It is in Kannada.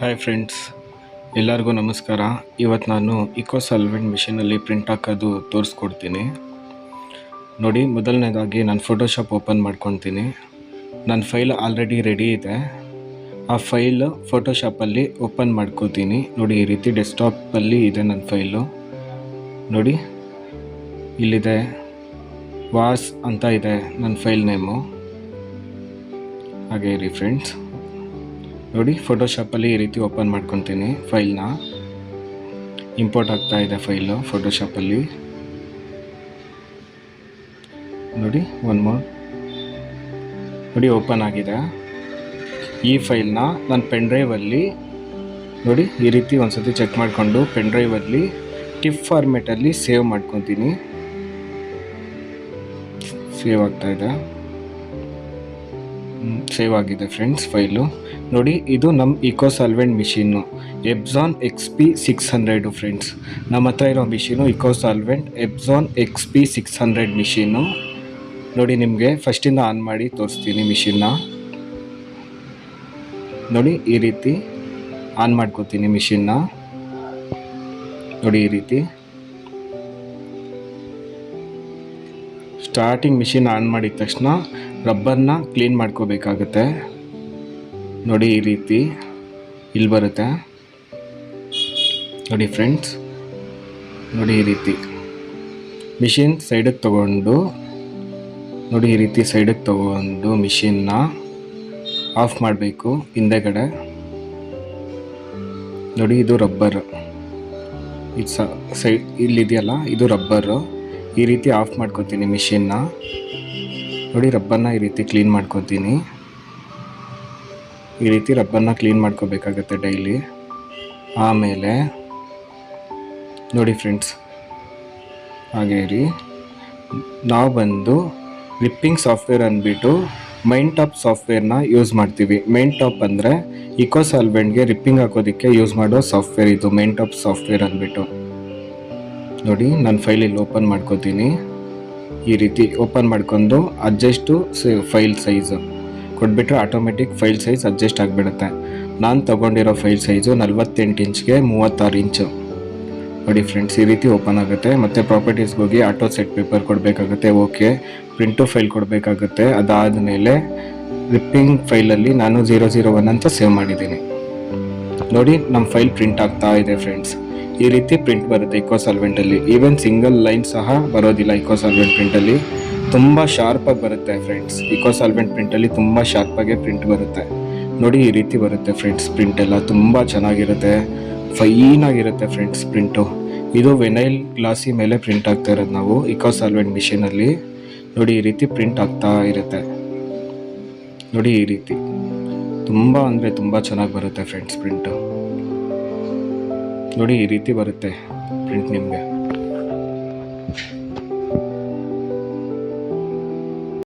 ಹಾಯ್ ಫ್ರೆಂಡ್ಸ್, ಎಲ್ಲರಿಗೂ ನಮಸ್ಕಾರ. ಇವತ್ತು ನಾನು ಇಕೋ ಸಾಲ್ವೆಂಟ್ ಮಿಷಿನಲ್ಲಿ ಪ್ರಿಂಟ್ ಹಾಕೋದು ತೋರಿಸ್ಕೊಡ್ತೀನಿ ನೋಡಿ. ಮೊದಲನೇದಾಗಿ ನಾನು ಫೋಟೋಶಾಪ್ ಓಪನ್ ಮಾಡ್ಕೊತೀನಿ. ನನ್ನ ಫೈಲ್ ಆಲ್ರೆಡಿ ರೆಡಿ ಇದೆ. ಆ ಫೈಲ್ ಫೋಟೋಶಾಪಲ್ಲಿ ಓಪನ್ ಮಾಡ್ಕೋತೀನಿ ನೋಡಿ. ಈ ರೀತಿ ಡೆಸ್ಕ್ಟಾಪಲ್ಲಿ ಇದೆ ನನ್ನ ಫೈಲು ನೋಡಿ. ಇಲ್ಲಿದೆ ವಾಸ್ ಅಂತ ಇದೆ ನನ್ನ ಫೈಲ್ ನೇಮು. ಹಾಗೆ ಇರಿ ಫ್ರೆಂಡ್ಸ್ ನೋಡಿ. ಫೋಟೋಶಾಪಲ್ಲಿ ಈ ರೀತಿ ಓಪನ್ ಮಾಡ್ಕೊತೀನಿ. ಫೈಲ್ನ ಇಂಪೋರ್ಟ್ ಆಗ್ತಾ ಇದೆ ಫೈಲು ಫೋಟೋಶಾಪಲ್ಲಿ ನೋಡಿ. ಒನ್ ಮೋರ್ ನೋಡಿ, ಓಪನ್ ಆಗಿದೆ. ಈ ಫೈಲ್ನ ನಾನು ಪೆನ್ ಡ್ರೈವಲ್ಲಿ ನೋಡಿ ಈ ರೀತಿ ಒಂದ್ಸತಿ ಚೆಕ್ ಮಾಡಿಕೊಂಡು ಪೆನ್ ಡ್ರೈವಲ್ಲಿ ಟಿಫ್ ಫಾರ್ಮೆಟಲ್ಲಿ ಸೇವ್ ಮಾಡ್ಕೊತೀನಿ. ಸೇವ್ ಆಗ್ತಾ ಇದೆ. ಸೇವ್ ಆಗಿದೆ ಫ್ರೆಂಡ್ಸ್ ಫೈಲು ನೋಡಿ. ಇದು ನಮ್ಮ eco solvent machine Epson XP600 friends. ನಮ್ಮ ಹತ್ರ ಇರೋ machine eco solvent Epson XP600 machine ನೋಡಿ. ನಿಮಗೆ ಫಸ್ಟಿಂದ ಆನ್ ಮಾಡಿ ತೋರಿಸ್ತೀನಿ ಮಿಷಿನ್ನ ನೋಡಿ. ಈ ರೀತಿ ಆನ್ ಮಾಡ್ಕೋತೀನಿ ಮಿಷಿನ್ನ ನೋಡಿ. ಈ ರೀತಿ ಸ್ಟಾರ್ಟಿಂಗ್ ಮಿಷಿನ್ ಆನ್ ಮಾಡಿದ ತಕ್ಷಣ ರಬ್ಬರ್ನ ಕ್ಲೀನ್ ಮಾಡ್ಕೋಬೇಕಾಗುತ್ತೆ ನೋಡಿ. ಈ ರೀತಿ ಇಲ್ಲಿ ಬರುತ್ತೆ ನೋಡಿ ಫ್ರೆಂಡ್ಸ್ ನೋಡಿ. ಈ ರೀತಿ ಮಿಷಿನ್ ಸೈಡಿಗೆ ತಗೊಂಡು ನೋಡಿ. ಈ ರೀತಿ ಸೈಡಿಗೆ ತಗೊಂಡು ಮಿಷಿನ್ನ ಆಫ್ ಮಾಡಬೇಕು ಹಿಂದೆಗಡೆ ನೋಡಿ. ಇದು ರಬ್ಬರ್, ಇದು ಸೈಡ್ ಇಲ್ಲಿದೆಯಲ್ಲ, ಇದು ರಬ್ಬರು. ಈ ರೀತಿ ಆಫ್ ಮಾಡ್ಕೊತೀನಿ ಮಿಷಿನ್ನ ನೋಡಿ. ರಬ್ಬರ್ನ ಈ ರೀತಿ ಕ್ಲೀನ್ ಮಾಡ್ಕೊತೀನಿ. ಈ ರೀತಿ ರಬ್ಬರ್ನ ಕ್ಲೀನ್ ಮಾಡ್ಕೋಬೇಕಾಗತ್ತೆ ಡೈಲಿ. ಆಮೇಲೆ ನೋಡಿ ಫ್ರೆಂಡ್ಸ್, ಹಾಗೆ ರೀ, ನಾವು ಬಂದು ರಿಪ್ಪಿಂಗ್ ಸಾಫ್ಟ್ವೇರ್ ಅಂದ್ಬಿಟ್ಟು ಮೈನ್ ಟಾಪ್ ಸಾಫ್ಟ್ವೇರ್ನ ಯೂಸ್ ಮಾಡ್ತೀವಿ. ಮೈನ್ ಟಾಪ್ ಅಂದರೆ ಇಕೋ ಸಾಲ್ವೆಂಟ್ಗೆ ರಿಪ್ಪಿಂಗ್ ಹಾಕೋದಕ್ಕೆ ಯೂಸ್ ಮಾಡೋ ಸಾಫ್ಟ್ವೇರ್ ಇದು, ಮೈನ್ ಟಾಪ್ ಸಾಫ್ಟ್ವೇರ್ ಅಂದ್ಬಿಟ್ಟು ನೋಡಿ. ನಾನು ಫೈಲ್ ಇಲ್ಲಿ ಓಪನ್ ಮಾಡ್ಕೋತೀನಿ. ಈ ರೀತಿ ಓಪನ್ ಮಾಡ್ಕೊಂಡು ಅಡ್ಜಸ್ಟು ಫೈಲ್ ಸೈಜು ಕೊಟ್ಬಿಟ್ರೆ ಆಟೋಮೆಟಿಕ್ ಫೈಲ್ ಸೈಜ್ ಅಡ್ಜಸ್ಟ್ ಆಗಿಬಿಡುತ್ತೆ. ನಾನು ತೊಗೊಂಡಿರೋ ಫೈಲ್ ಸೈಜು 48 ಇಂಚ್ಗೆ 36 ಇಂಚು ನೋಡಿ ಫ್ರೆಂಡ್ಸ್. ಈ ರೀತಿ ಓಪನ್ ಆಗುತ್ತೆ. ಮತ್ತು ಪ್ರಾಪರ್ಟೀಸ್ಗೆ ಹೋಗಿ ಆಟೋ ಸೆಟ್ ಪೇಪರ್ ಕೊಡಬೇಕಾಗುತ್ತೆ. ಓಕೆ, ಪ್ರಿಂಟು ಫೈಲ್ ಕೊಡಬೇಕಾಗುತ್ತೆ. ಅದಾದಮೇಲೆ ರಿಪ್ಪಿಂಗ್ ಫೈಲಲ್ಲಿ ನಾನು 001 ಅಂತ ಸೇವ್ ಮಾಡಿದ್ದೀನಿ ನೋಡಿ. ನಮ್ಮ ಫೈಲ್ ಪ್ರಿಂಟ್ ಆಗ್ತಾ ಇದೆ ಫ್ರೆಂಡ್ಸ್. ಈ ರೀತಿ ಪ್ರಿಂಟ್ ಬರುತ್ತೆ ಇಕೋ ಸಾಲ್ವೆಂಟಲ್ಲಿ. ಈವನ್ ಸಿಂಗಲ್ ಲೈನ್ ಸಹ ಬರೋದಿಲ್ಲ ಇಕೋ ಸಾಲ್ವೆಂಟ್ ಪ್ರಿಂಟಲ್ಲಿ. ತುಂಬ ಶಾರ್ಪಾಗಿ ಬರುತ್ತೆ ಫ್ರೆಂಡ್ಸ್. ಇಕೋ ಸಾಲ್ವೆಂಟ್ ಪ್ರಿಂಟಲ್ಲಿ ತುಂಬ ಶಾರ್ಪಾಗೆ ಪ್ರಿಂಟ್ ಬರುತ್ತೆ ನೋಡಿ. ಈ ರೀತಿ ಬರುತ್ತೆ ಫ್ರೆಂಡ್ಸ್. ಪ್ರಿಂಟ್ ಎಲ್ಲ ತುಂಬ ಚೆನ್ನಾಗಿರುತ್ತೆ, ಫೈನಾಗಿರುತ್ತೆ ಫ್ರೆಂಡ್ಸ್ ಪ್ರಿಂಟು. ಇದು ವೆನೈಲ್ ಗ್ಲಾಸಿ ಮೇಲೆ ಪ್ರಿಂಟ್ ಆಗ್ತಾ ಇರೋದು ನಾವು ಇಕೋ ಸಾಲ್ವೆಂಟ್ ಮಿಷಿನಲ್ಲಿ ನೋಡಿ. ಈ ರೀತಿ ಪ್ರಿಂಟ್ ಆಗ್ತಾ ಇರುತ್ತೆ ನೋಡಿ. ಈ ರೀತಿ ತುಂಬ ಅಂದರೆ ತುಂಬ ಚೆನ್ನಾಗಿ ಬರುತ್ತೆ ಫ್ರೆಂಡ್ಸ್ ಪ್ರಿಂಟು ನೋಡಿ. ಈ ರೀತಿ ಬರುತ್ತೆ ಪ್ರಿಂಟ್ ನಿಮಗೆ.